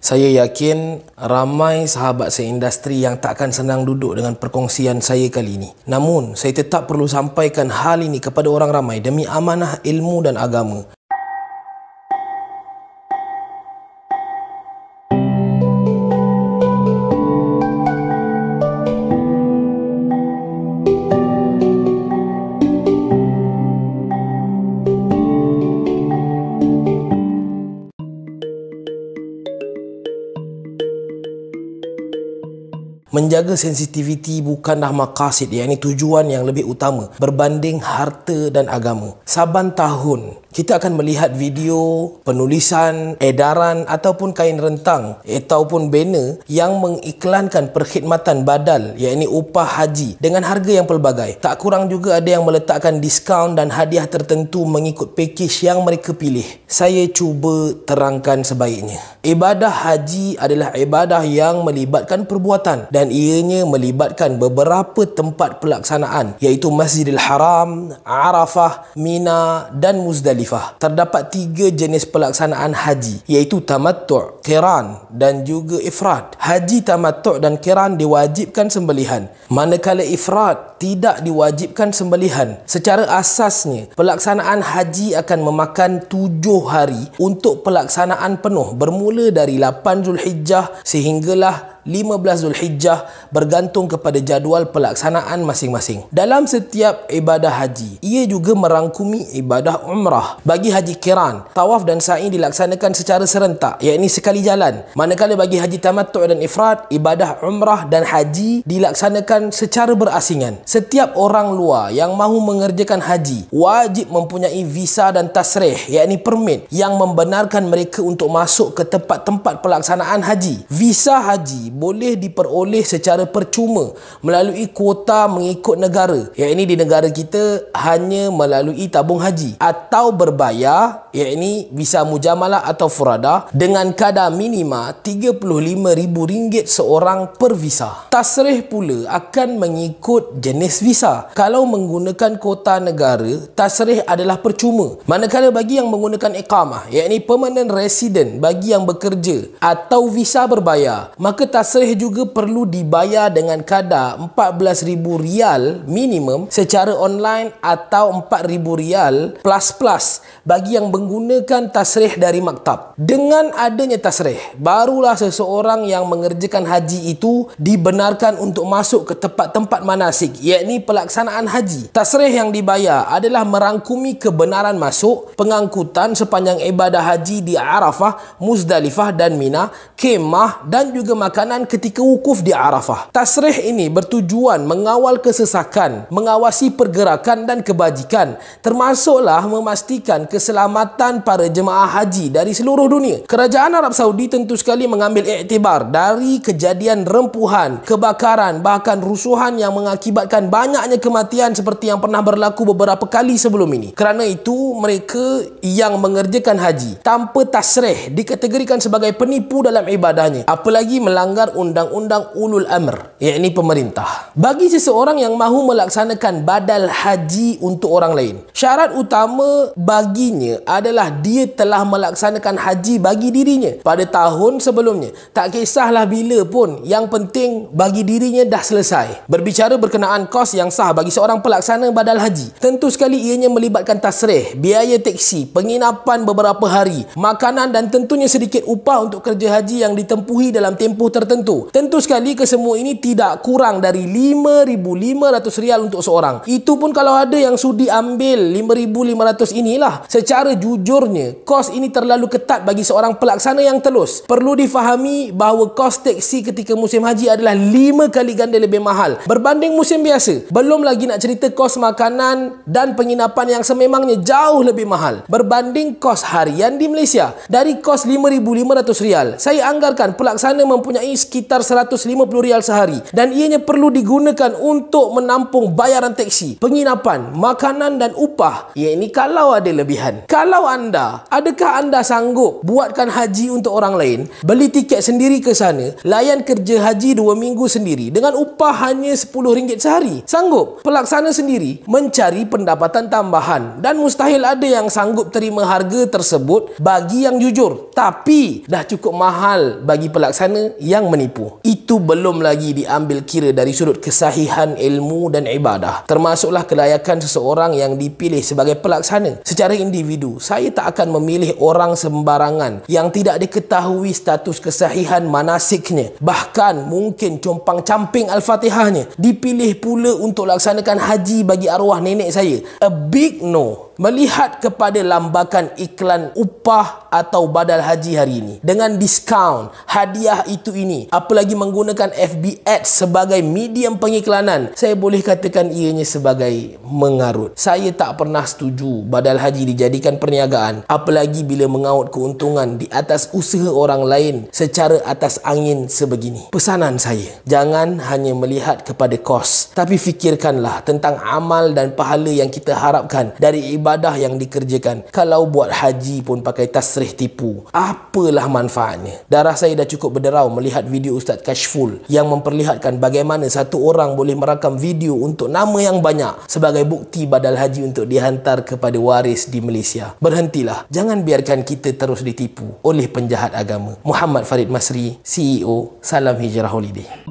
Saya yakin ramai sahabat seindustri yang takkan senang duduk dengan perkongsian saya kali ini. Namun, saya tetap perlu sampaikan hal ini kepada orang ramai demi amanah ilmu dan agama. Menjaga sensitiviti bukanlah maqasid, yakni tujuan yang lebih utama berbanding harta dan agama. Saban tahun kita akan melihat video, penulisan, edaran ataupun kain rentang ataupun banner yang mengiklankan perkhidmatan badal, yakni upah haji dengan harga yang pelbagai. Tak kurang juga ada yang meletakkan diskaun dan hadiah tertentu mengikut pakej yang mereka pilih. Saya cuba terangkan sebaiknya. Ibadah haji adalah ibadah yang melibatkan perbuatan dan ianya melibatkan beberapa tempat pelaksanaan, iaitu Masjidil Haram, Arafah, Mina dan Muzdalifah. Terdapat 3 jenis pelaksanaan haji, iaitu tamattu', qiran dan juga ifrad. Haji tamattu' dan qiran diwajibkan sembelihan, manakala ifrad tidak diwajibkan sembelihan. Secara asasnya, pelaksanaan haji akan memakan 7 hari untuk pelaksanaan penuh, bermula dari 8 Zulhijjah sehinggalah 15 Zulhijjah, bergantung kepada jadual pelaksanaan masing-masing. Dalam setiap ibadah haji, ia juga merangkumi ibadah umrah. Bagi haji qiran, tawaf dan sa'i dilaksanakan secara serentak, yakni sekali jalan. Manakala bagi haji tamattu' dan ifrad, ibadah umrah dan haji dilaksanakan secara berasingan. Setiap orang luar yang mahu mengerjakan haji wajib mempunyai visa dan tasrih, yakni permit yang membenarkan mereka untuk masuk ke tempat-tempat pelaksanaan haji. Visa haji boleh diperoleh secara percuma melalui kuota mengikut negara, yakni di negara kita hanya melalui tabung haji, atau berbayar, yakni visa mujamalah atau furada dengan kadar minima RM35,000 seorang per visa. Tasrih pula akan mengikut jenis visa. Kalau menggunakan kuota negara, tasrih adalah percuma. Manakala bagi yang menggunakan iqamah, yakni permanent resident bagi yang bekerja atau visa berbayar, maka tasrih juga perlu dibayar dengan kadar RM14,000 minimum secara online atau RM4,000 plus bagi yang menggunakan tasrih dari maktab. Dengan adanya tasrih, barulah seseorang yang mengerjakan haji itu dibenarkan untuk masuk ke tempat-tempat manasik, yakni pelaksanaan haji. Tasrih yang dibayar adalah merangkumi kebenaran masuk, pengangkutan sepanjang ibadah haji di Arafah, Muzdalifah dan Mina, kemah dan juga makanan ketika wukuf di Arafah. Tasrih ini bertujuan mengawal kesesakan, mengawasi pergerakan dan kebajikan, termasuklah memastikan keselamatan para jemaah haji dari seluruh dunia. Kerajaan Arab Saudi tentu sekali mengambil iktibar dari kejadian rempuhan, kebakaran, bahkan rusuhan yang mengakibatkan banyaknya kematian seperti yang pernah berlaku beberapa kali sebelum ini. Kerana itu, mereka yang mengerjakan haji tanpa tasrih dikategorikan sebagai penipu dalam ibadahnya, apalagi melanggar undang-undang ulul amr, yakni pemerintah. Bagi seseorang yang mahu melaksanakan badal haji untuk orang lain, syarat utama baginya adalah dia telah melaksanakan haji bagi dirinya pada tahun sebelumnya. Tak kisahlah bila pun, yang penting bagi dirinya dah selesai. Berbicara berkenaan kos yang sah bagi seorang pelaksana badal haji, tentu sekali ianya melibatkan tasrih, biaya teksi, penginapan beberapa hari, makanan dan tentunya sedikit upah untuk kerja haji yang ditempuhi dalam tempoh tertentu. Tentu sekali kesemua ini tidak kurang dari RM5,500 untuk seorang. Itu pun kalau ada yang sudi ambil RM5,500 inilah. Secara jujurnya, kos ini terlalu ketat bagi seorang pelaksana yang telus. Perlu difahami bahawa kos teksi ketika musim haji adalah 5 kali ganda lebih mahal berbanding musim biasa. Belum lagi nak cerita kos makanan dan penginapan yang sememangnya jauh lebih mahal berbanding kos harian di Malaysia. Dari kos RM5,500, saya anggarkan pelaksana mempunyai sekitar RM150 sehari dan ianya perlu digunakan untuk menampung bayaran teksi, penginapan, makanan dan upah, yakni kalau ada lebihan. Kalau adakah anda sanggup buatkan haji untuk orang lain, beli tiket sendiri ke sana, layan kerja haji 2 minggu sendiri dengan upah hanya RM10 sehari? hari. Sanggup. Pelaksana sendiri mencari pendapatan tambahan dan mustahil ada yang sanggup terima harga tersebut bagi yang jujur. Tapi dah cukup mahal bagi pelaksana yang menipu. Itu belum lagi diambil kira dari sudut kesahihan ilmu dan ibadah. Termasuklah kelayakan seseorang yang dipilih sebagai pelaksana. Secara individu, saya tak akan memilih orang sembarangan yang tidak diketahui status kesahihan manasiknya. Bahkan mungkin compang-camping Al-Fatihahnya. Dipilih pula untuk laksanakan haji bagi arwah nenek saya. A big no. Melihat kepada lambakan iklan upah atau badal haji hari ini dengan diskaun, hadiah itu ini, apalagi menggunakan FB Ads sebagai medium pengiklanan, saya boleh katakan ianya sebagai mengarut. Saya tak pernah setuju badal haji dijadikan perniagaan, apalagi bila mengaut keuntungan di atas usaha orang lain secara atas angin sebegini. Pesanan saya, jangan hanya melihat kepada kos, tapi fikirkanlah tentang amal dan pahala yang kita harapkan dari ibadah yang dikerjakan. Kalau buat haji pun pakai tasrih tipu, apalah manfaatnya? Darah saya dah cukup berderau melihat video Ustaz Kashful yang memperlihatkan bagaimana satu orang boleh merakam video untuk nama yang banyak sebagai bukti badal haji untuk dihantar kepada waris di Malaysia. Berhentilah. Jangan biarkan kita terus ditipu oleh penjahat agama. Muhammad Farid Masri, CEO, Salam Hijrah Holiday.